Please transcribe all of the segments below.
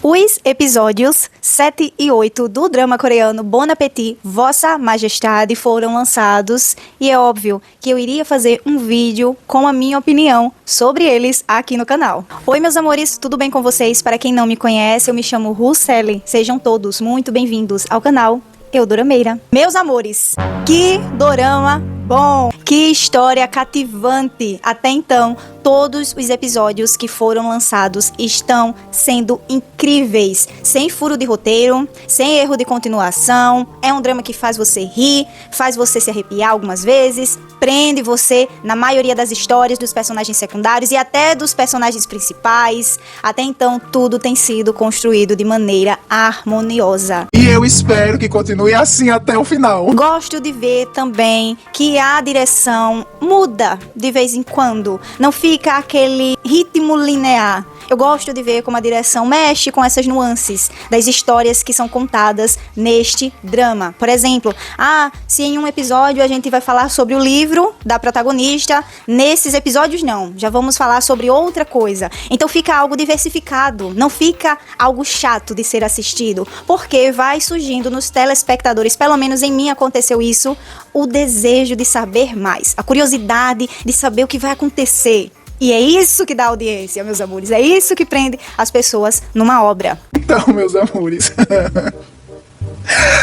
Os episódios 7 e 8 do drama coreano Bon Appétit, Vossa Majestade foram lançados e é óbvio que eu iria fazer um vídeo com a minha opinião sobre eles aqui no canal. Oi meus amores, tudo bem com vocês? Para quem não me conhece, eu me chamo Ruceli. Sejam todos muito bem-vindos ao canal Eudorameira. Meus amores, que dorama bom! Que história cativante! Até então, todos os episódios que foram lançados estão sendo incríveis. Sem furo de roteiro, sem erro de continuação. É um drama que faz você rir, faz você se arrepiar algumas vezes, prende você na maioria das histórias dos personagens secundários e até dos personagens principais. Até então, tudo tem sido construído de maneira harmoniosa. E eu espero que continue assim até o final. Gosto de ver também que a direção muda de vez em quando. Não fica aquele ritmo linear. Eu gosto de ver como a direção mexe com essas nuances das histórias que são contadas neste drama. Por exemplo, se em um episódio a gente vai falar sobre o livro da protagonista, nesses episódios não. Já vamos falar sobre outra coisa. Então fica algo diversificado, não fica algo chato de ser assistido, porque vai surgindo nos telespectadores, pelo menos em mim aconteceu isso, o desejo de saber mais, a curiosidade de saber o que vai acontecer. E é isso que dá audiência, meus amores. É isso que prende as pessoas numa obra. Então, meus amores,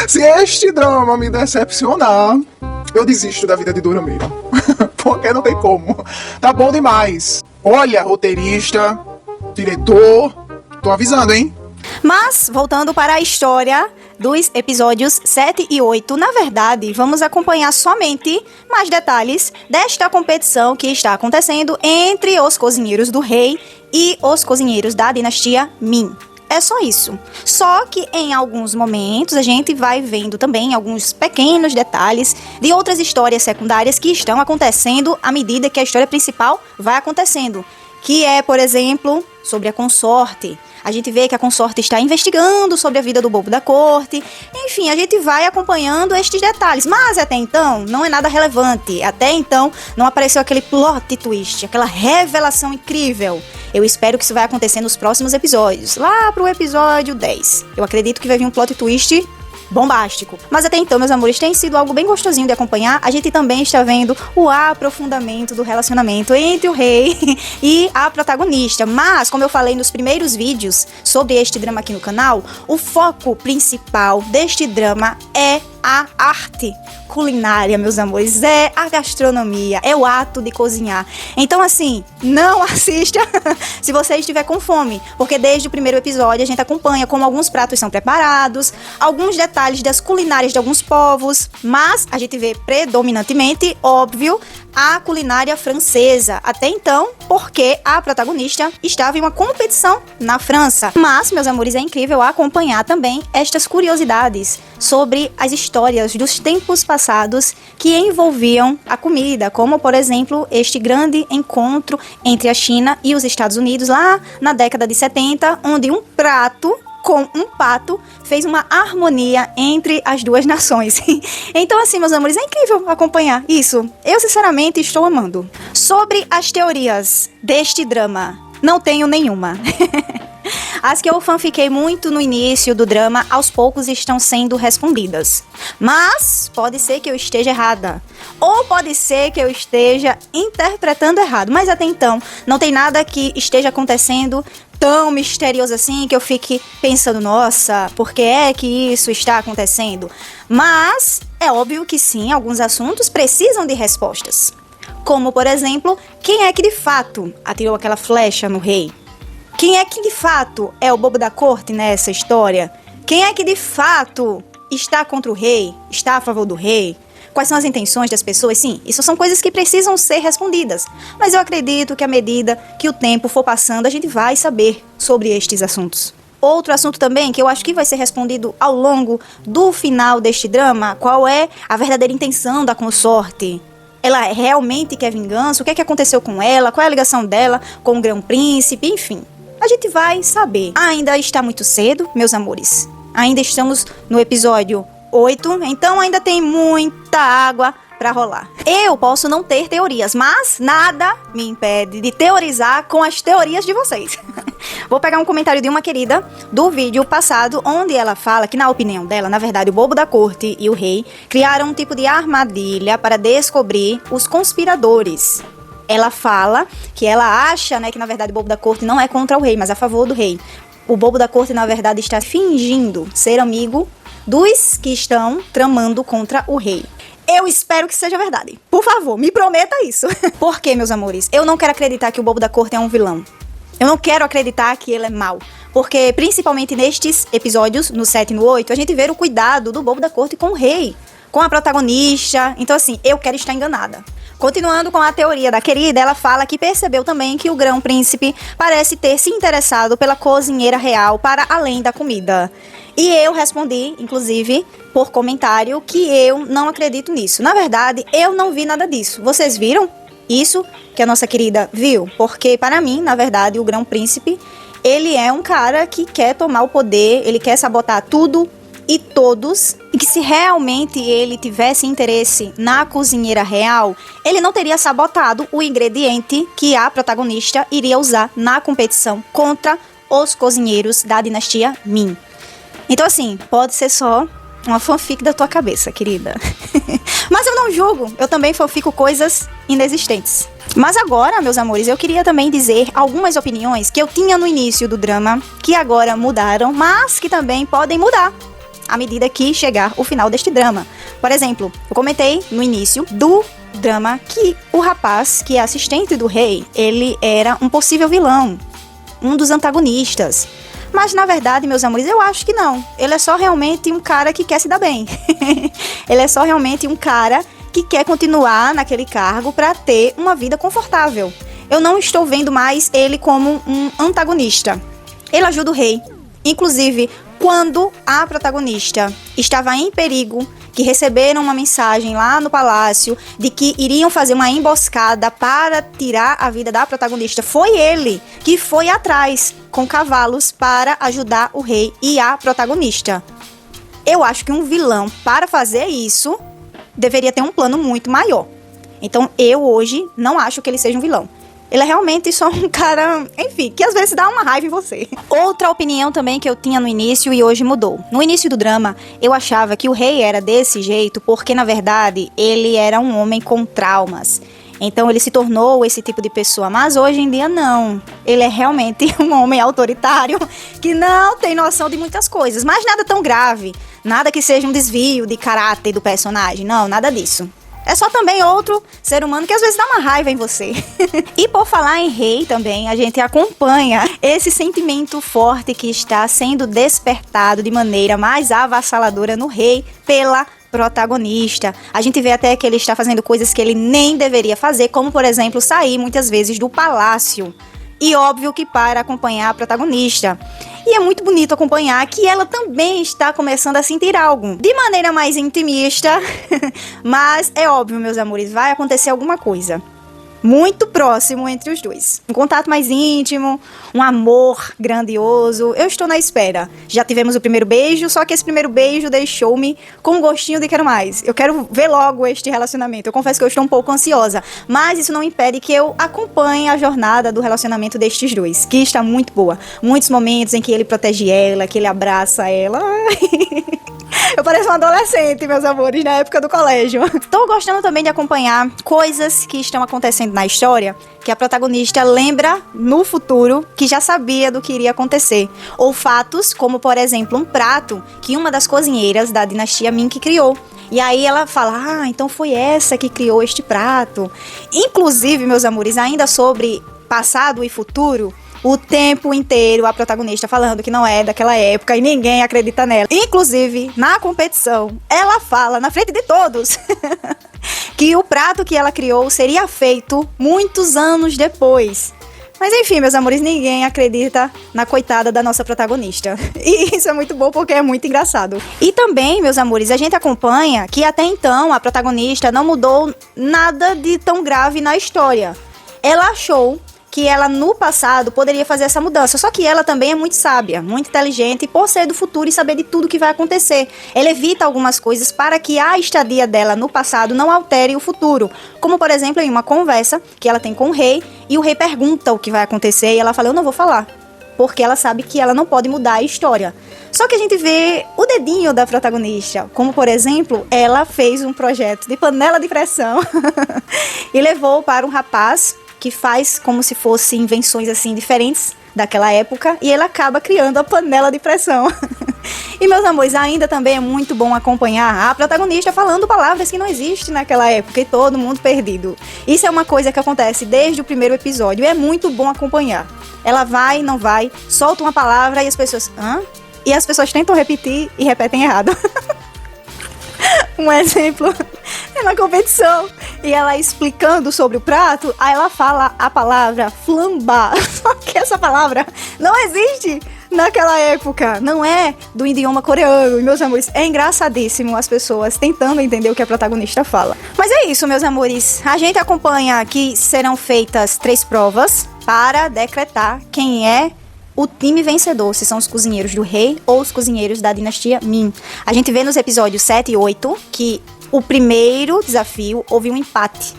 se este drama me decepcionar, eu desisto da vida de Dorameira. Porque não tem como. Tá bom demais. Olha, roteirista, diretor, tô avisando, hein? Mas, voltando para a história dos episódios 7 e 8, na verdade, vamos acompanhar somente mais detalhes desta competição que está acontecendo entre os cozinheiros do rei e os cozinheiros da dinastia Min. É só isso. Só que em alguns momentos a gente vai vendo também alguns pequenos detalhes de outras histórias secundárias que estão acontecendo à medida que a história principal vai acontecendo. Que é, por exemplo, sobre a consorte. A gente vê que a consorte está investigando sobre a vida do bobo da corte. Enfim, a gente vai acompanhando estes detalhes. Mas até então, não é nada relevante. Até então, não apareceu aquele plot twist, aquela revelação incrível. Eu espero que isso vai acontecer nos próximos episódios. Lá pro episódio 10. Eu acredito que vai vir um plot twist bombástico. Mas até então, meus amores, tem sido algo bem gostosinho de acompanhar. A gente também está vendo o aprofundamento do relacionamento entre o rei e a protagonista. Mas, como eu falei nos primeiros vídeos sobre este drama aqui no canal, o foco principal deste drama é a arte culinária, meus amores, é a gastronomia, é o ato de cozinhar. Então, assim, não assista se você estiver com fome, porque desde o primeiro episódio a gente acompanha como alguns pratos são preparados, alguns detalhes das culinárias de alguns povos, mas a gente vê predominantemente, óbvio, a culinária francesa, até então, porque a protagonista estava em uma competição na França. Mas, meus amores, é incrível acompanhar também estas curiosidades sobre as histórias dos tempos passados que envolviam a comida, como, por exemplo, este grande encontro entre a China e os Estados Unidos lá na década de 70, onde um prato com um pato fez uma harmonia entre as duas nações. Então, assim, meus amores, é incrível acompanhar isso. Eu, sinceramente, estou amando. Sobre as teorias deste drama, não tenho nenhuma. As que eu fanfiquei muito no início do drama, aos poucos estão sendo respondidas. Mas pode ser que eu esteja errada. Ou pode ser que eu esteja interpretando errado. Mas até então, não tem nada que esteja acontecendo tão misterioso assim que eu fique pensando, nossa, por que é que isso está acontecendo? Mas é óbvio que sim, alguns assuntos precisam de respostas. Como, por exemplo, quem é que de fato atirou aquela flecha no rei? Quem é que de fato é o bobo da corte nessa história? Quem é que de fato está contra o rei? Está a favor do rei? Quais são as intenções das pessoas? Sim, isso são coisas que precisam ser respondidas. Mas eu acredito que à medida que o tempo for passando, a gente vai saber sobre estes assuntos. Outro assunto também que eu acho que vai ser respondido ao longo do final deste drama, qual é a verdadeira intenção da consorte? Ela realmente quer vingança? O que é que aconteceu com ela? Qual é a ligação dela com o Grão-Príncipe? Enfim, a gente vai saber. Ainda está muito cedo, meus amores. Ainda estamos no episódio 8, então ainda tem muita água pra rolar. Eu posso não ter teorias, mas nada me impede de teorizar com as teorias de vocês. Vou pegar um comentário de uma querida do vídeo passado, onde ela fala que, na opinião dela, na verdade, o bobo da corte e o rei criaram um tipo de armadilha para descobrir os conspiradores. Ela fala que ela acha, né, que, na verdade, o bobo da corte não é contra o rei, mas a favor do rei. O bobo da corte, na verdade, está fingindo ser amigo dos que estão tramando contra o rei. Eu espero que seja verdade. Por favor, me prometa isso. Por quê, meus amores? Eu não quero acreditar que o bobo da corte é um vilão. Eu não quero acreditar que ele é mau. Porque, principalmente nestes episódios, no 7 e no 8, a gente vê o cuidado do bobo da corte com o rei, com a protagonista. Então, assim, eu quero estar enganada. Continuando com a teoria da querida, ela fala que percebeu também que o grão-príncipe parece ter se interessado pela cozinheira real para além da comida. E eu respondi, inclusive, por comentário, que eu não acredito nisso. Na verdade, eu não vi nada disso. Vocês viram isso que a nossa querida viu? Porque, para mim, na verdade, o grão-príncipe, ele é um cara que quer tomar o poder, ele quer sabotar tudo e todos, e que se realmente ele tivesse interesse na cozinheira real, ele não teria sabotado o ingrediente que a protagonista iria usar na competição contra os cozinheiros da dinastia Ming. Então, assim, pode ser só uma fanfic da tua cabeça, querida. Mas eu não julgo, eu também fanfico coisas inexistentes. Mas agora, meus amores, eu queria também dizer algumas opiniões que eu tinha no início do drama, que agora mudaram, mas que também podem mudar à medida que chegar o final deste drama. Por exemplo, eu comentei no início do drama que o rapaz, que é assistente do rei, ele era um possível vilão, um dos antagonistas. Mas, na verdade, meus amores, eu acho que não. Ele é só realmente um cara que quer se dar bem. Ele é só realmente um cara que quer continuar naquele cargo para ter uma vida confortável. Eu não estou vendo mais ele como um antagonista. Ele ajuda o rei. Inclusive, quando a protagonista estava em perigo, que receberam uma mensagem lá no palácio de que iriam fazer uma emboscada para tirar a vida da protagonista, foi ele que foi atrás com cavalos para ajudar o rei e a protagonista. Eu acho que um vilão, para fazer isso, deveria ter um plano muito maior. Então, eu hoje não acho que ele seja um vilão. Ele é realmente só um cara, enfim, que às vezes dá uma raiva em você. Outra opinião também que eu tinha no início e hoje mudou. No início do drama, eu achava que o rei era desse jeito porque, na verdade, ele era um homem com traumas. Então, ele se tornou esse tipo de pessoa. Mas hoje em dia, não. Ele é realmente um homem autoritário que não tem noção de muitas coisas. Mas nada tão grave. Nada que seja um desvio de caráter do personagem. Não, nada disso. É só também outro ser humano que às vezes dá uma raiva em você. E por falar em rei também, a gente acompanha esse sentimento forte que está sendo despertado de maneira mais avassaladora no rei pela protagonista. A gente vê até que ele está fazendo coisas que ele nem deveria fazer, como por exemplo, sair muitas vezes do palácio. E óbvio que para acompanhar a protagonista. E é muito bonito acompanhar que ela também está começando a sentir algo. De maneira mais intimista. Mas é óbvio, meus amores, vai acontecer alguma coisa muito próximo entre os dois. Um contato mais íntimo, um amor grandioso. Eu estou na espera. Já tivemos o primeiro beijo, só que esse primeiro beijo deixou-me com um gostinho de quero mais. Eu quero ver logo este relacionamento. Eu confesso que eu estou um pouco ansiosa, mas isso não impede que eu acompanhe a jornada do relacionamento destes dois, que está muito boa. Muitos momentos em que ele protege ela, que ele abraça ela. Eu pareço uma adolescente, meus amores, na época do colégio. Tô gostando também de acompanhar coisas que estão acontecendo na história, que a protagonista lembra no futuro que já sabia do que iria acontecer. Ou fatos, como por exemplo, um prato que uma das cozinheiras da dinastia Ming criou. E aí ela fala, então foi essa que criou este prato. Inclusive, meus amores, ainda sobre passado e futuro, o tempo inteiro a protagonista falando que não é daquela época e ninguém acredita nela. Inclusive, na competição, ela fala na frente de todos que o prato que ela criou seria feito muitos anos depois. Mas enfim, meus amores, ninguém acredita na coitada da nossa protagonista. E isso é muito bom porque é muito engraçado. E também, meus amores, a gente acompanha que até então a protagonista não mudou nada de tão grave na história. Ela achou que ela no passado poderia fazer essa mudança, só que ela também é muito sábia, muito inteligente, por ser do futuro e saber de tudo que vai acontecer. Ela evita algumas coisas para que a estadia dela no passado não altere o futuro, como por exemplo em uma conversa que ela tem com o rei, e o rei pergunta o que vai acontecer e ela fala, eu não vou falar, porque ela sabe que ela não pode mudar a história. Só que a gente vê o dedinho da protagonista, como por exemplo, ela fez um projeto de panela de pressão e levou para um rapaz que faz como se fossem invenções assim diferentes daquela época, e ele acaba criando a panela de pressão. E, meus amores, ainda também é muito bom acompanhar a protagonista falando palavras que não existem naquela época e todo mundo perdido. Isso é uma coisa que acontece desde o primeiro episódio e é muito bom acompanhar. Ela vai, não vai, solta uma palavra e as pessoas... hã? E as pessoas tentam repetir e repetem errado. Um exemplo é na competição. E ela explicando sobre o prato, aí ela fala a palavra flambar. Só que essa palavra não existe naquela época. Não é do idioma coreano. E, meus amores, é engraçadíssimo as pessoas tentando entender o que a protagonista fala. Mas é isso, meus amores. A gente acompanha que serão feitas 3 provas para decretar quem é o time vencedor, se são os cozinheiros do rei ou os cozinheiros da dinastia Min. A gente vê nos episódios 7 e 8 que o primeiro desafio houve um empate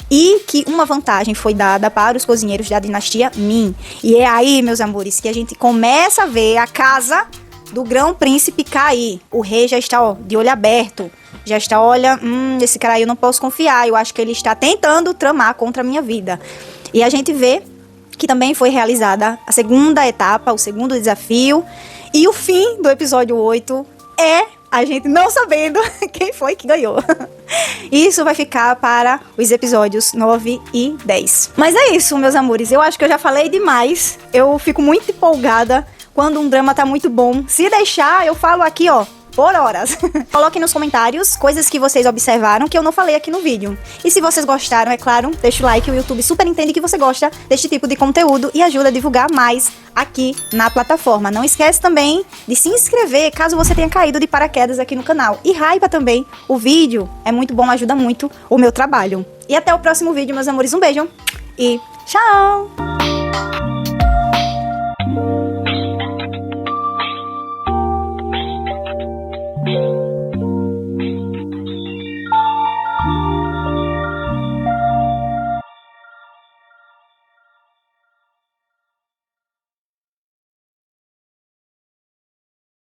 e que uma vantagem foi dada para os cozinheiros da dinastia Min. E é aí, meus amores, que a gente começa a ver a casa do grão-príncipe cair. O rei já está, de olho aberto. Já está, olha, esse cara aí eu não posso confiar. Eu acho que ele está tentando tramar contra a minha vida. E a gente vê que também foi realizada a segunda etapa, o segundo desafio. E o fim do episódio 8 é a gente não sabendo quem foi que ganhou. Isso vai ficar para os episódios 9 e 10. Mas é isso, meus amores. Eu acho que eu já falei demais. Eu fico muito empolgada quando um drama tá muito bom. Se deixar, eu falo aqui, ó, por horas. Coloquem nos comentários coisas que vocês observaram que eu não falei aqui no vídeo. E se vocês gostaram, é claro, deixa o like. O YouTube super entende que você gosta deste tipo de conteúdo e ajuda a divulgar mais aqui na plataforma. Não esquece também de se inscrever caso você tenha caído de paraquedas aqui no canal. E hypa também o vídeo. É muito bom, ajuda muito o meu trabalho. E até o próximo vídeo, meus amores. Um beijo e tchau!